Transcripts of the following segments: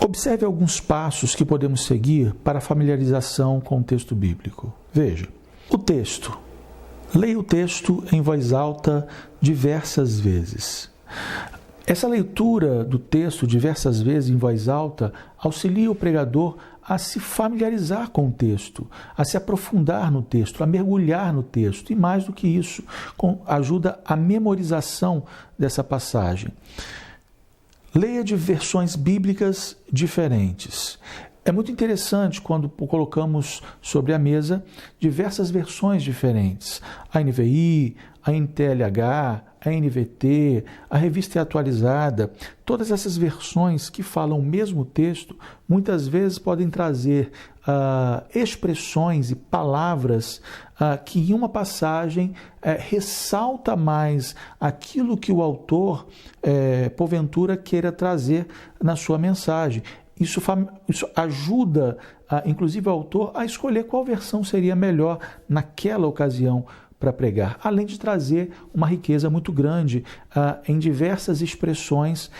Observe alguns passos que podemos seguir para a familiarização com o texto bíblico. Veja, o texto. Leia o texto em voz alta diversas vezes. Essa leitura do texto diversas vezes em voz alta auxilia o pregador a se familiarizar com o texto, a se aprofundar no texto, a mergulhar no texto e, mais do que isso, ajuda a memorização dessa passagem. Leia de versões bíblicas diferentes. É muito interessante quando colocamos sobre a mesa diversas versões diferentes. A NVI, a NTLH, a NVT, a Revista Atualizada, todas essas versões que falam o mesmo texto, muitas vezes podem trazer expressões e palavras que em uma passagem ressalta mais aquilo que o autor, porventura, queira trazer na sua mensagem. Isso ajuda, inclusive, o autor a escolher qual versão seria melhor naquela ocasião para pregar, além de trazer uma riqueza muito grande em diversas expressões,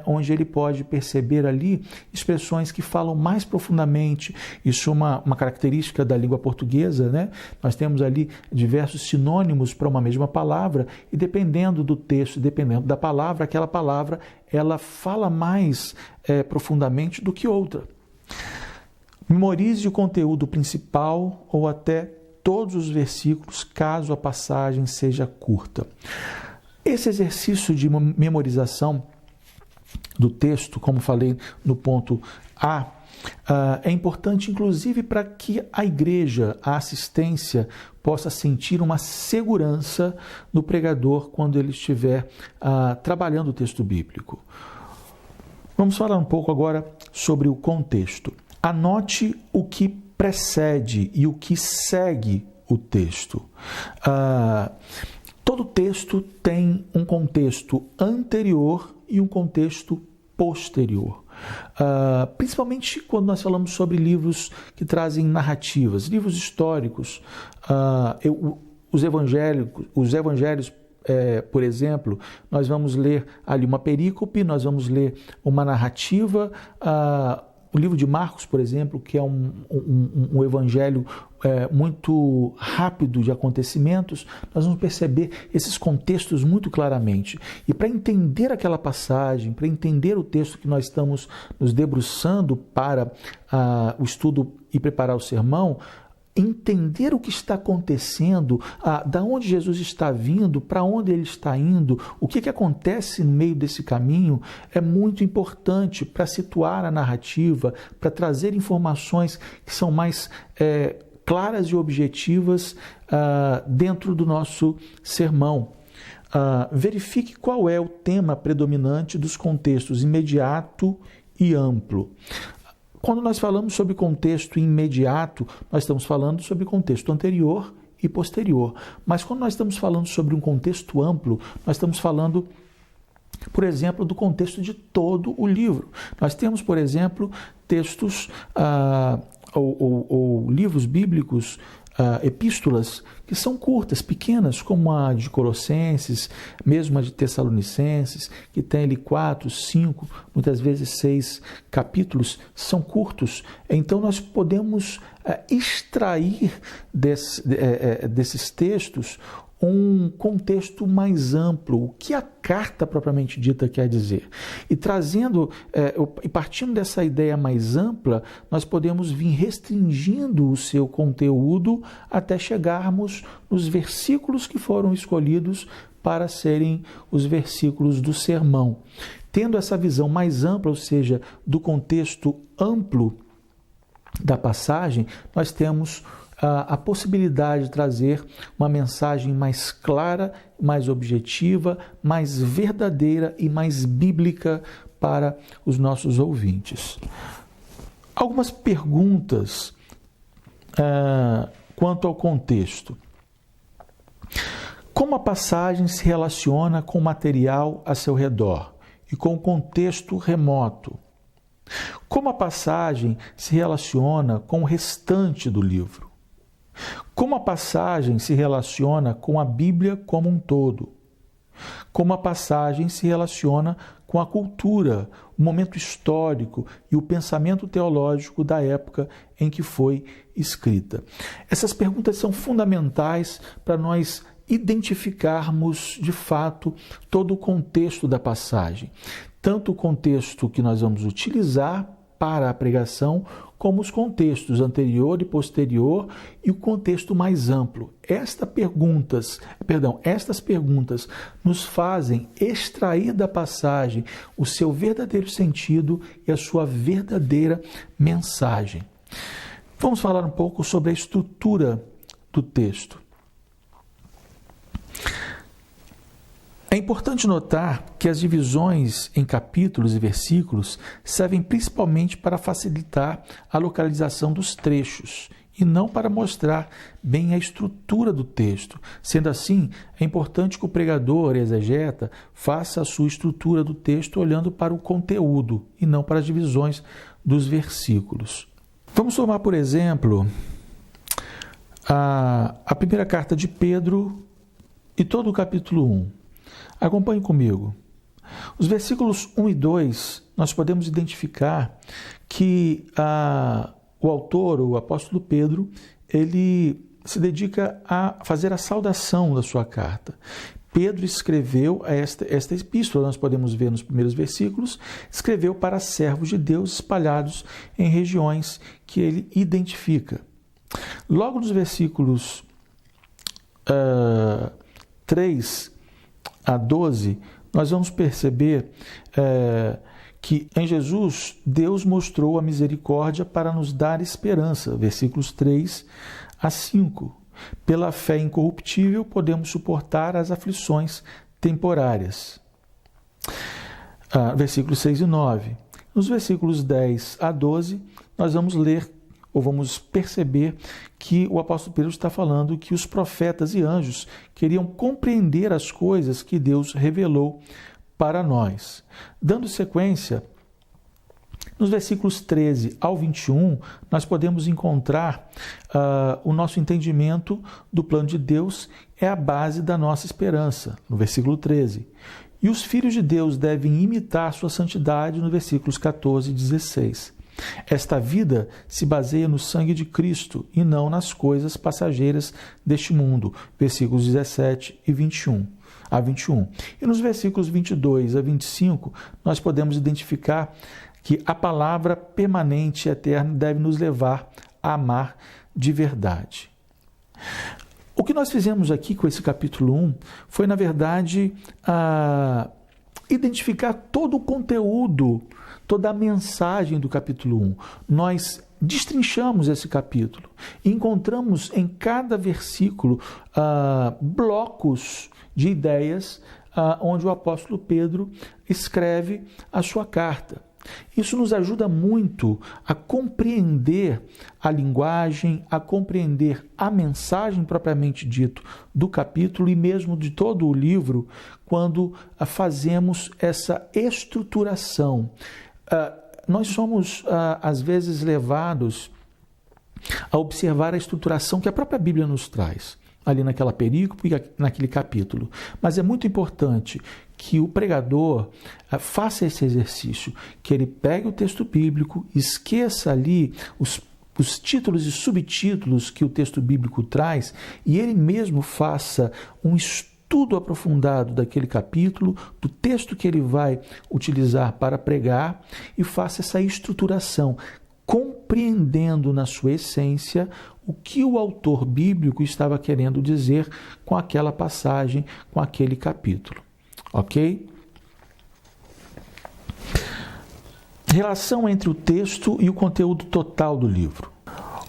onde ele pode perceber ali expressões que falam mais profundamente. Isso é uma característica da língua portuguesa, né? Nós temos ali diversos sinônimos para uma mesma palavra e dependendo do texto, dependendo da palavra, aquela palavra ela fala mais profundamente do que outra. Memorize o conteúdo principal ou até todos os versículos, caso a passagem seja curta. Esse exercício de memorização do texto, como falei no ponto A, é importante inclusive para que a igreja, a assistência, possa sentir uma segurança no pregador quando ele estiver trabalhando o texto bíblico. Vamos falar um pouco agora sobre o contexto. Anote o que precede e o que segue o texto. Todo texto tem um contexto anterior e um contexto posterior. Principalmente quando nós falamos sobre livros que trazem narrativas, livros históricos, os evangelhos, por exemplo, nós vamos ler ali uma perícope, nós vamos ler uma narrativa. O livro de Marcos, por exemplo, que é um evangelho muito rápido de acontecimentos, nós vamos perceber esses contextos muito claramente. E para entender aquela passagem, para entender o texto que nós estamos nos debruçando para o estudo e preparar o sermão, entender o que está acontecendo, da onde Jesus está vindo, para onde ele está indo, o que acontece no meio desse caminho, é muito importante para situar a narrativa, para trazer informações que são mais claras e objetivas dentro do nosso sermão. Verifique qual é o tema predominante dos contextos imediato e amplo. Quando nós falamos sobre contexto imediato, nós estamos falando sobre contexto anterior e posterior. Mas quando nós estamos falando sobre um contexto amplo, nós estamos falando, por exemplo, do contexto de todo o livro. Nós temos, por exemplo, textos ou livros bíblicos, epístolas que são curtas, pequenas, como a de Colossenses, mesmo a de Tessalonicenses, que tem ali 4, 5, muitas vezes 6 capítulos, são curtos. Então nós podemos extrair desses textos um contexto mais amplo, o que a carta propriamente dita quer dizer. E partindo dessa ideia mais ampla, nós podemos vir restringindo o seu conteúdo até chegarmos nos versículos que foram escolhidos para serem os versículos do sermão. Tendo essa visão mais ampla, ou seja, do contexto amplo da passagem, nós temos a possibilidade de trazer uma mensagem mais clara, mais objetiva, mais verdadeira e mais bíblica para os nossos ouvintes. Algumas perguntas quanto ao contexto. Como a passagem se relaciona com o material a seu redor e com o contexto remoto? Como a passagem se relaciona com o restante do livro? Como a passagem se relaciona com a Bíblia como um todo? Como a passagem se relaciona com com a cultura, o momento histórico e o pensamento teológico da época em que foi escrita. Essas perguntas são fundamentais para nós identificarmos de fato todo o contexto da passagem, tanto o contexto que nós vamos utilizar para a pregação, como os contextos anterior e posterior e o contexto mais amplo. Estas perguntas nos fazem extrair da passagem o seu verdadeiro sentido e a sua verdadeira mensagem. Vamos falar um pouco sobre a estrutura do texto. É importante notar que as divisões em capítulos e versículos servem principalmente para facilitar a localização dos trechos e não para mostrar bem a estrutura do texto. Sendo assim, é importante que o pregador, exegeta, faça a sua estrutura do texto olhando para o conteúdo e não para as divisões dos versículos. Vamos tomar, por exemplo, a primeira carta de Pedro e todo o capítulo 1. Acompanhe comigo. Os versículos 1 e 2, nós podemos identificar que o autor, o apóstolo Pedro, ele se dedica a fazer a saudação da sua carta. Pedro escreveu esta epístola, nós podemos ver nos primeiros versículos, escreveu para servos de Deus espalhados em regiões que ele identifica. Logo nos versículos 3 a 12, nós vamos perceber que em Jesus, Deus mostrou a misericórdia para nos dar esperança. Versículos 3 a 5. Pela fé incorruptível, podemos suportar as aflições temporárias. Versículos 6 e 9. Nos versículos 10 a 12, nós vamos ler ou vamos perceber que o apóstolo Pedro está falando que os profetas e anjos queriam compreender as coisas que Deus revelou para nós. Dando sequência, nos versículos 13 ao 21, nós podemos encontrar o nosso entendimento do plano de Deus é a base da nossa esperança, no versículo 13. E os filhos de Deus devem imitar sua santidade, no versículos 14 e 16. Esta vida se baseia no sangue de Cristo e não nas coisas passageiras deste mundo. Versículos 17 e 21 a 21. E nos versículos 22 a 25, nós podemos identificar que a palavra permanente e eterna deve nos levar a amar de verdade. O que nós fizemos aqui com esse capítulo 1 foi, na verdade, identificar todo o conteúdo, toda a mensagem do capítulo 1. Nós destrinchamos esse capítulo e encontramos em cada versículo blocos de ideias onde o apóstolo Pedro escreve a sua carta. Isso nos ajuda muito a compreender a linguagem, a compreender a mensagem propriamente dito do capítulo e mesmo de todo o livro, quando fazemos essa estruturação. Nós somos, às vezes, levados a observar a estruturação que a própria Bíblia nos traz, ali naquela perícope e naquele capítulo. Mas é muito importante que o pregador faça esse exercício, que ele pegue o texto bíblico, esqueça ali os títulos e subtítulos que o texto bíblico traz e ele mesmo faça um estudo aprofundado daquele capítulo, do texto que ele vai utilizar para pregar e faça essa estruturação, compreendendo na sua essência o que o autor bíblico estava querendo dizer com aquela passagem, com aquele capítulo. Ok? Relação entre o texto e o conteúdo total do livro.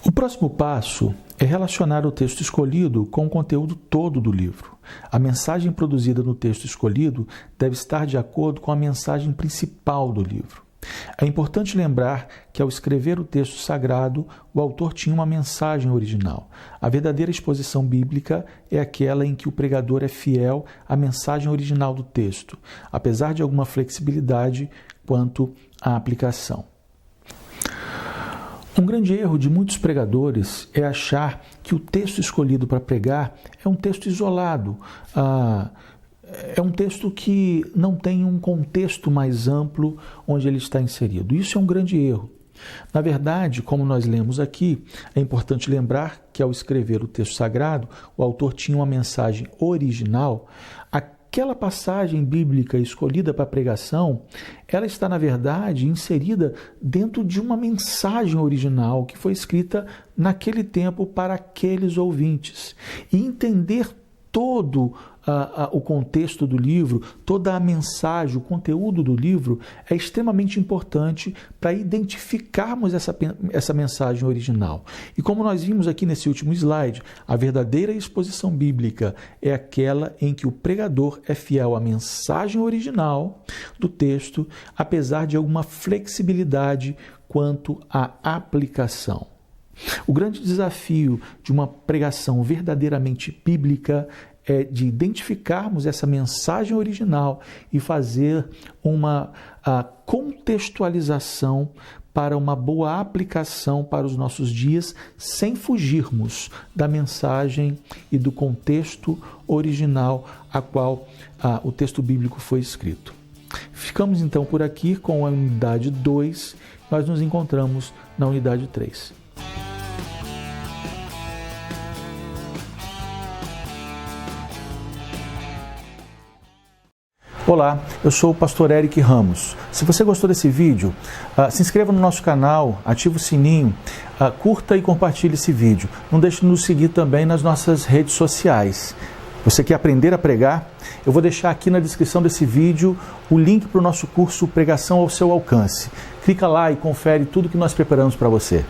O próximo passo é relacionar o texto escolhido com o conteúdo todo do livro. A mensagem produzida no texto escolhido deve estar de acordo com a mensagem principal do livro. É importante lembrar que, ao escrever o texto sagrado, o autor tinha uma mensagem original. A verdadeira exposição bíblica é aquela em que o pregador é fiel à mensagem original do texto, apesar de alguma flexibilidade quanto à aplicação. Um grande erro de muitos pregadores é achar que o texto escolhido para pregar é um texto isolado, é um texto que não tem um contexto mais amplo onde ele está inserido. Isso é um grande erro. Na verdade, como nós lemos aqui, é importante lembrar que ao escrever o texto sagrado, o autor tinha uma mensagem original. Aquela passagem bíblica escolhida para a pregação, ela está, na verdade, inserida dentro de uma mensagem original que foi escrita naquele tempo para aqueles ouvintes. E entender todo o contexto do livro, toda a mensagem, o conteúdo do livro é extremamente importante para identificarmos essa mensagem original. E como nós vimos aqui nesse último slide, a verdadeira exposição bíblica é aquela em que o pregador é fiel à mensagem original do texto, apesar de alguma flexibilidade quanto à aplicação. O grande desafio de uma pregação verdadeiramente bíblica é de identificarmos essa mensagem original e fazer uma contextualização para uma boa aplicação para os nossos dias, sem fugirmos da mensagem e do contexto original a qual o texto bíblico foi escrito. Ficamos então por aqui com a unidade 2, nós nos encontramos na unidade 3. Olá, eu sou o pastor Eric Ramos. Se você gostou desse vídeo, se inscreva no nosso canal, ative o sininho, curta e compartilhe esse vídeo. Não deixe de nos seguir também nas nossas redes sociais. Você quer aprender a pregar? Eu vou deixar aqui na descrição desse vídeo o link para o nosso curso Pregação ao Seu Alcance. Clica lá e confere tudo que nós preparamos para você.